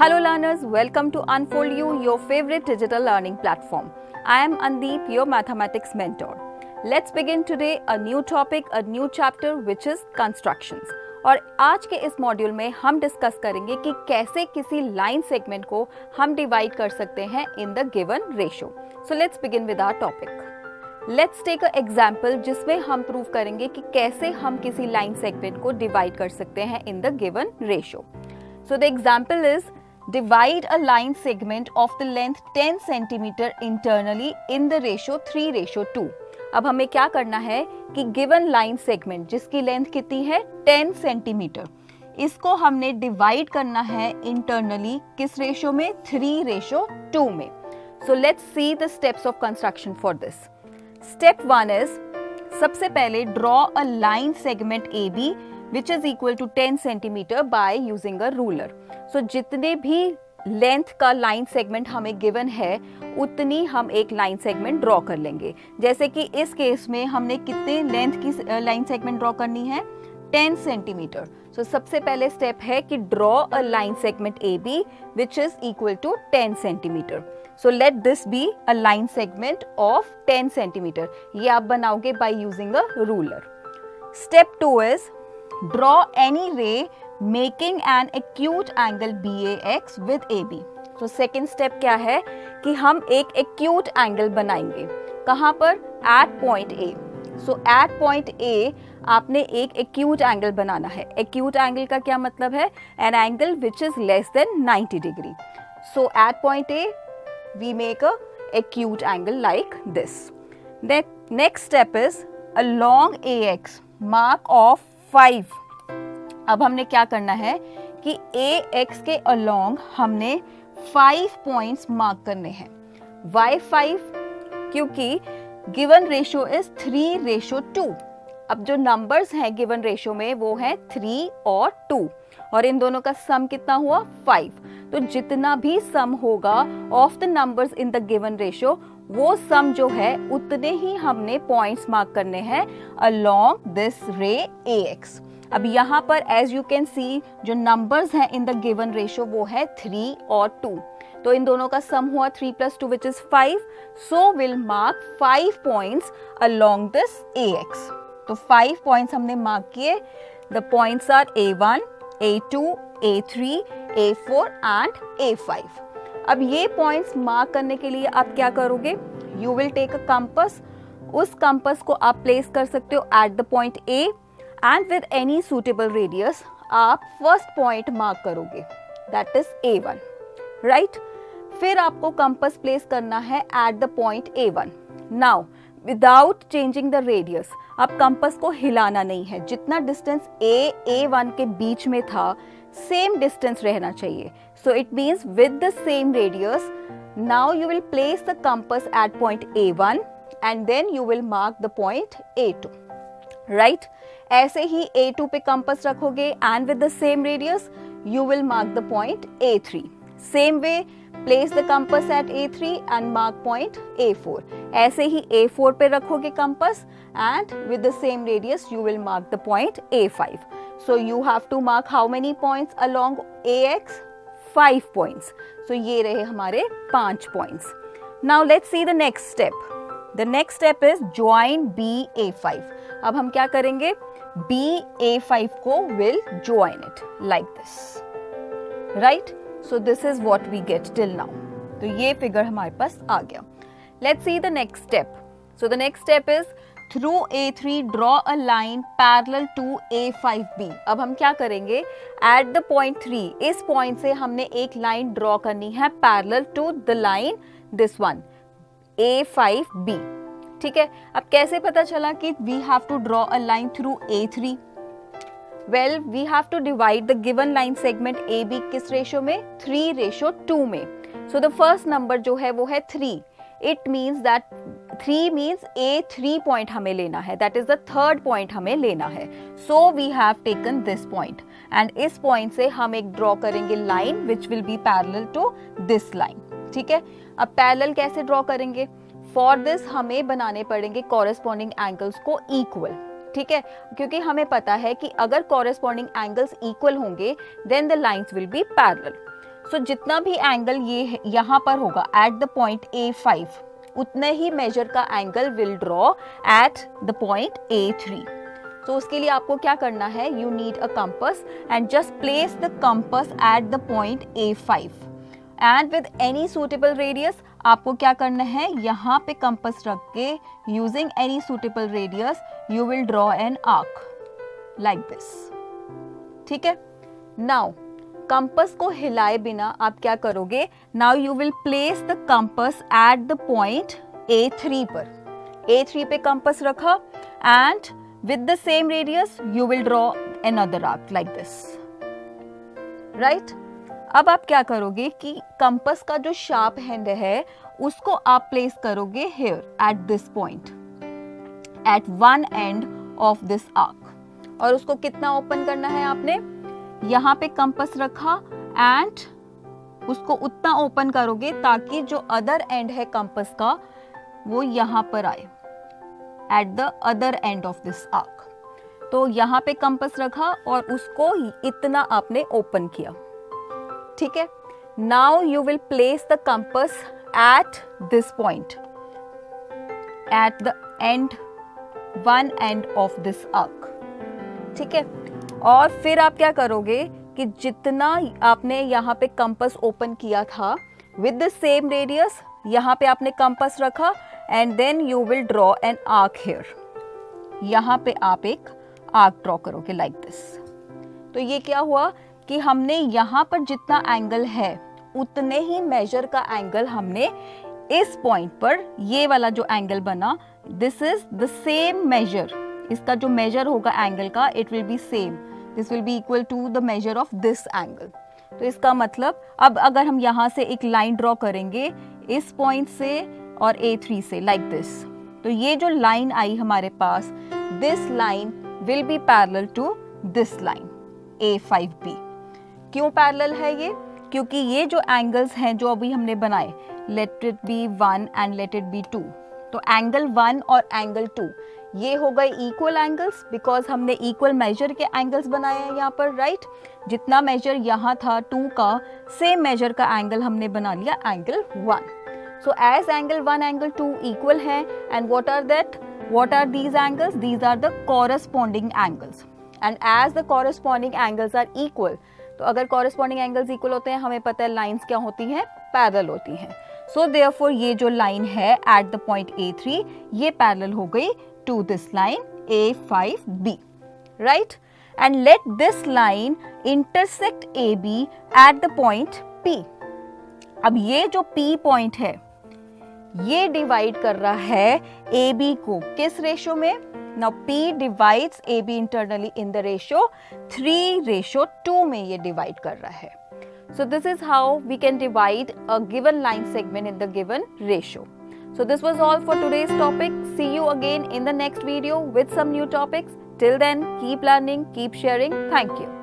Hello learners, welcome to Unfold You, your favorite digital learning platform. I am Andeep, your mathematics mentor. Let's begin today a new topic, a new chapter which is constructions. और आज के इस module में हम discuss करेंगे कि कैसे किसी लाइन सेगमेंट को हम डिवाइड कर सकते हैं in the given ratio. So let's begin with our topic. Let's take a example जिसमें हम प्रूव करेंगे कि कैसे हम किसी लाइन सेगमेंट को डिवाइड कर सकते हैं in the given ratio. So the example is divide a line segment of the length 10 cm internally in the ratio 3:2. अब हमें क्या करना है कि given line segment जिसकी लेंथ कितनी है 10 cm, इसको हमने डिवाइड करना है internally किस रेशियो में 3:2 में. So let's see the steps of construction for this. Step 1 is सबसे पहले draw a line segment AB which is equal to 10 cm by using a ruler. So जितने भी लेंथ का लाइन सेगमेंट हमें given है उतनी हम एक लाइन सेगमेंट ड्रॉ कर लेंगे. जैसे कि इस केस में हमने कितने लेंथ की लाइन सेगमेंट ड्रॉ करनी है 10 सेंटीमीटर. सो सबसे पहले स्टेप है कि draw a line segment AB which is equal to 10 centimetre. So let this be a line segment of 10 centimetre. ये आप बनाओगे by using a ruler. Step 2 is draw any ray making an acute angle BAX with AB. तो second step क्या है कि हम एक acute angle बनाएंगे. कहाँ पर? At point A. So at point A आपने एक acute angle बनाना है. Acute angle का क्या मतलब है? An angle which is less than 90 degree. So at point A we make a acute angle like this. The next step is along AX mark of 5. अब हमने क्या करना है कि AX के अलोंग हमने 5 पॉइंट्स मार्क करने हैं. Why 5? क्योंकि गिवन रेशियो इज 3:2. अब जो नंबर्स हैं गिवन रेशियो में वो है 3 और 2 और इन दोनों का सम कितना हुआ 5. तो जितना भी सम होगा of the numbers in the given ratio वो सम जो है उतने ही हमने पॉइंट्स मार्क करने हैं अलोंग दिस रे AX. अब यहाँ पर एज यू कैन सी जो नंबर्स हैं इन द गिवन रेशियो वो है 3 और 2. तो इन दोनों का सम हुआ 3 + 2 which is 5. So will mark 5 points along this AX. तो 5 पॉइंट्स हमने मार्क किए. The points are A1, A2, A3, A4 and A5. अब ये पॉइंट्स मार्क करने के लिए आप क्या करोगे? You will take a compass. उस कंपास को आप प्लेस कर सकते हो at the point A and with any suitable radius आप फर्स्ट पॉइंट मार्क करोगे that is A1, right? फिर आपको कंपास प्लेस करना है eight the point A1. Now without changing the radius आप कंपास को हिलाना नहीं है. जितना डिस्टेंस A1 के बीच में था सेम डिस्टेंस रहना चाहिए. So it means with the same radius now you will place the compass at point A1 and then you will mark the point A2, right? ऐसे ही A2 पे कंपास रखोगे and with the same radius you will mark the point A3. Same way place the compass at A3 and mark point A4. ऐसे ही A4 पे रखोगे compass and with the same radius you will mark the point A5. So you have to mark how many points along AX? 5 points. सो ये रहे हमारे 5 points. Now let's see the next step. The next step is join BA5. अब हम क्या करेंगे? BA5 को will join it like this, right? So this is what we get till now. तो ये फिगर हमारे पास आ गया. Let's see the next step. So the next step is through A3 draw a line parallel to A5B. अब हम क्या करेंगे? At the point 3 इस point से हमने एक लाइन ड्रॉ करनी है parallel to the line this one A5B. ठीक है. अब कैसे पता चला कि we have to draw a line through A3? Well we have to divide the given line segment AB किस रेशियो में? 3:2 में. सो द फर्स्ट नंबर जो है वो है 3. It means that 3 means A3 point हमें लेना है. That is the third point हमें लेना है. So we have taken this point and इस पॉइंट से हम एक ड्रॉ करेंगे line which will be parallel to this line. ठीक है. अब पैरेलल कैसे ड्रॉ करेंगे? फॉर दिस हमें बनाने पड़ेंगे कॉरेस्पॉन्डिंग एंगल्स को इक्वल. ठीक है, क्योंकि हमें पता है कि अगर कॉरेस्पॉन्डिंग एंगल्स इक्वल होंगे then the lines will be parallel. So जितना भी एंगल ये यहाँ पर होगा एट द पॉइंट A5, उतने ही मेजर का angle will draw at the point A3. तो उसके लिए आपको क्या करना है, you need a compass and just place the compass eight the point A5 and with any suitable radius. आपको क्या करना है, यहाँ पे कंपास रख के using any suitable radius you will draw an arc like this. ठीक है. नाउ कंपास को हिलाए बिना आप क्या करोगे, now you will place the compass eight the point A3 पर. A3 पे कंपास रखा and with the same radius you will draw another arc like this, right? अब आप क्या करोगे कि कंपास का जो शार्प हैंड है उसको आप प्लेस करोगे here at this point at one end of this arc. और उसको कितना ओपन करना है, आपने यहाँ पे कंपास रखा एंड उसको उतना ओपन करोगे ताकि जो अदर एंड है कंपास का वो यहाँ पर आए at the other end of this arc. तो यहाँ पे कंपास रखा और उसको इतना आपने ओपन किया. ठीक है. Now you will place the compass at this point, at the end, one end of this arc. ठीक है. और फिर आप क्या करोगे कि जितना आपने यहाँ पे कंपास ओपन किया था with the same radius, यहाँ पे आपने कंपास रखा and then you will draw an arc here. यहाँ पे आप एक आर्क ड्रॉ करोगे like this. तो ये क्या हुआ कि हमने यहाँ पर जितना एंगल है उतने ही मेजर का एंगल हमने इस पॉइंट पर, ये वाला जो एंगल बना, this is the same measure. इसका जो मेजर होगा एंगल का, it will be same. This will be equal to the measure of this angle. तो इसका मतलब अब अगर हम यहाँ से एक लाइन ड्रॉ करेंगे इस पॉइंट से और A3 से लाइक दिस, तो ये जो लाइन आई हमारे पास, this line will be parallel to this line A5B. क्यों पैरेलल है ये? क्योंकि ये जो एंगल्स हैं जो अभी हमने बनाए, let it be 1 and let it be 2, तो एंगल 1 और एंगल 2 ये हो गए इक्वल एंगल्स बिकॉज हमने इक्वल मेजर के एंगल्स बनाए हैं यहाँ पर, राइट? जितना मेजर यहाँ था 2 का, सेम मेजर का एंगल हमने बना लिया angle 1. So as angle 1, angle 2 equal हैं, and what are that? What are these angles? These are the corresponding angles. And as the corresponding angles are equal, तो अगर corresponding angles equal होते हैं, हमें पता है lines क्या होती हैं? Parallel होती हैं. So therefore ये जो line है at the point A3, ये parallel हो गई to this line A5B, right? And let this line intersect AB at the point P. अब ये जो P पॉइंट है ये डिवाइड कर रहा है AB को किस रेशो में? Now P divides AB internally in the ratio 3:2 में ये डिवाइड कर रहा है. So this is how we can divide a given line segment in the given ratio. So this was all for today's topic. See you again in the next video with some new topics. Till then, keep learning, keep sharing. Thank you.